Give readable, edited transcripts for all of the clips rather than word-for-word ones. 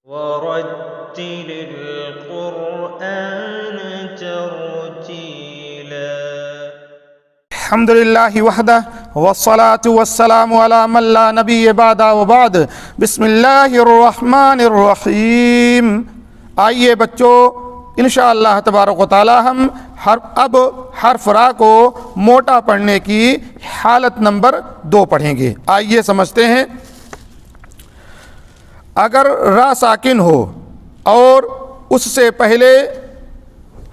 ورتل القرآن ترتيلا. الحمد للہ وحدہ والصلاة والسلام علی من لا نبی بعد وبعد. بسم اللہ الرحمن الرحیم. آئیے بچوں، انشاءاللہ تبارک و تعالی ہم اب حرف را کو موٹا پڑھنے کی حالت نمبر 2 پڑھیں گے. آئیے سمجھتے ہیں. اگر را ساکن ہو اور اس سے پہلے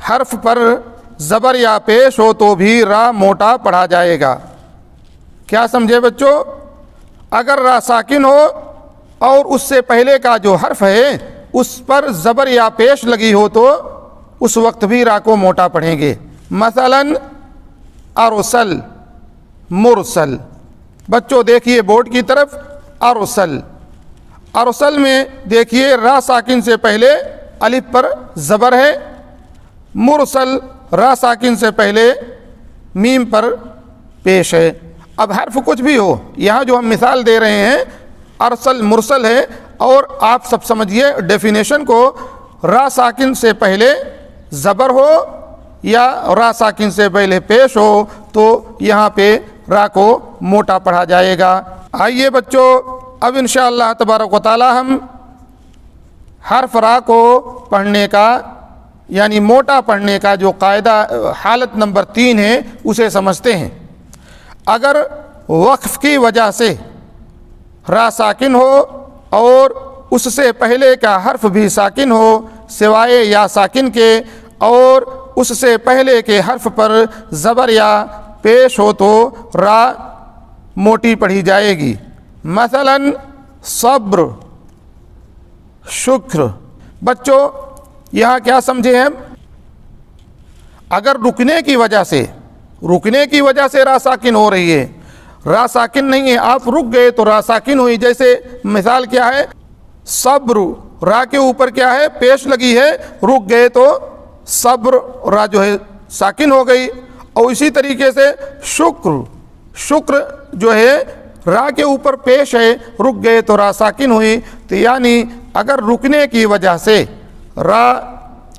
حرف پر زبر یا پیش ہو تو بھی را موٹا پڑھا جائے گا. کیا سمجھے بچوں؟ اگر را ساکن ہو اور اس سے پہلے کا جو حرف ہے اس پر زبر یا پیش لگی ہو تو اس وقت بھی را کو موٹا پڑھیں گے. مثلا ارسل، مرسل. بچوں دیکھیے بورڈ کی طرف. ارسل، ارسل میں دیکھیے را ساکن سے پہلے الف پر زبر ہے. مرسل را ساکن سے پہلے میم پر پیش ہے. اب حرف کچھ بھی ہو، یہاں جو ہم مثال دے رہے ہیں ارسل مرسل ہے، اور آپ سب سمجھیے ڈیفینیشن کو. را ساکن سے پہلے زبر ہو یا را ساکن سے پہلے پیش ہو تو یہاں پہ را کو موٹا پڑھا جائے گا. آئیے بچوں اب انشاءاللہ تبارک و تعالی ہم حرف را کو پڑھنے کا یعنی موٹا پڑھنے کا جو قاعدہ حالت نمبر 3 ہے اسے سمجھتے ہیں. اگر وقف کی وجہ سے را ساکن ہو اور اس سے پہلے کا حرف بھی ساکن ہو سوائے یا ساکن کے، اور اس سے پہلے کے حرف پر زبر یا پیش ہو تو را موٹی پڑھی جائے گی. مثلا صبر، شکر. بچوں یہاں کیا سمجھے ہم؟ اگر رکنے کی وجہ سے را ساکن ہو رہی ہے، را ساکن نہیں ہے، آپ رک گئے تو را ساکن ہوئی. جیسے مثال کیا ہے؟ صبر، را کے اوپر کیا ہے؟ پیش لگی ہے، رک گئے تو صبر را جو ہے ساکن ہو گئی. اور اسی طریقے سے شکر جو ہے را کے اوپر پیش ہے، رک گئے تو را ساکن ہوئی. تو یعنی اگر رکنے کی وجہ سے را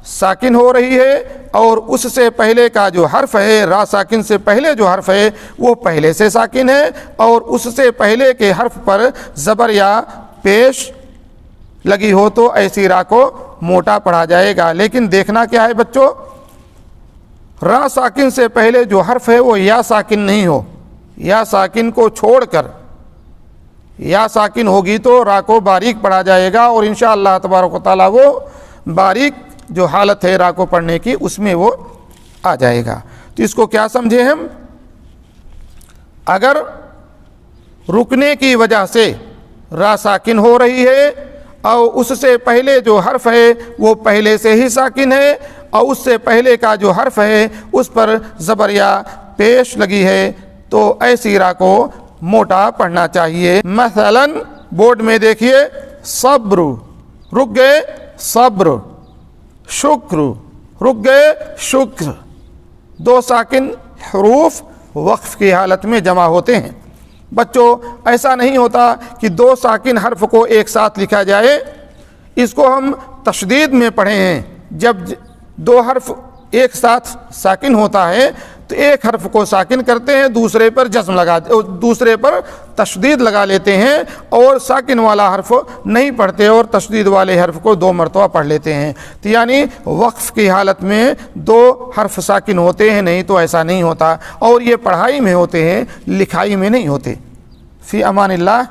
ساکن ہو رہی ہے اور اس سے پہلے کا جو حرف ہے، را ساکن سے پہلے جو حرف ہے وہ پہلے سے ساکن ہے، اور اس سے پہلے کے حرف پر زبر یا پیش لگی ہو تو ایسی را کو موٹا پڑھا جائے گا. لیکن دیکھنا کیا ہے بچوں؟ را ساکن سے پہلے جو حرف ہے وہ یا ساکن نہیں ہو. یا ساکن کو چھوڑ کر یا ساکن ہوگی تو را کو باریک پڑھا جائے گا، اور انشاءاللہ تبارک و تعالی وہ باریک جو حالت ہے را کو پڑھنے کی اس میں وہ آ جائے گا. تو اس کو کیا سمجھے ہم؟ اگر رکنے کی وجہ سے را ساکن ہو رہی ہے اور اس سے پہلے جو حرف ہے وہ پہلے سے ہی ساکن ہے، اور اس سے پہلے کا جو حرف ہے اس پر زبر یا پیش لگی ہے تو ایسی را کو موٹا پڑھنا چاہیے. مثلا بورڈ میں دیکھیے صبر، رک گئے صبر. شکر، رک گئے شکر. 2 ساکن حروف وقف کی حالت میں جمع ہوتے ہیں. بچوں ایسا نہیں ہوتا کہ 2 ساکن حرف کو ایک ساتھ لکھا جائے. اس کو ہم تشدید میں پڑھے ہیں. جب 2 حرف ایک ساتھ ساکن ہوتا ہے تو ایک حرف کو ساکن کرتے ہیں، دوسرے پر تشدید لگا لیتے ہیں، اور ساکن والا حرف نہیں پڑھتے اور تشدید والے حرف کو 2 مرتبہ پڑھ لیتے ہیں. تو یعنی وقف کی حالت میں 2 حرف ساکن ہوتے ہیں، نہیں تو ایسا نہیں ہوتا. اور یہ پڑھائی میں ہوتے ہیں، لکھائی میں نہیں ہوتے. فی امان اللہ.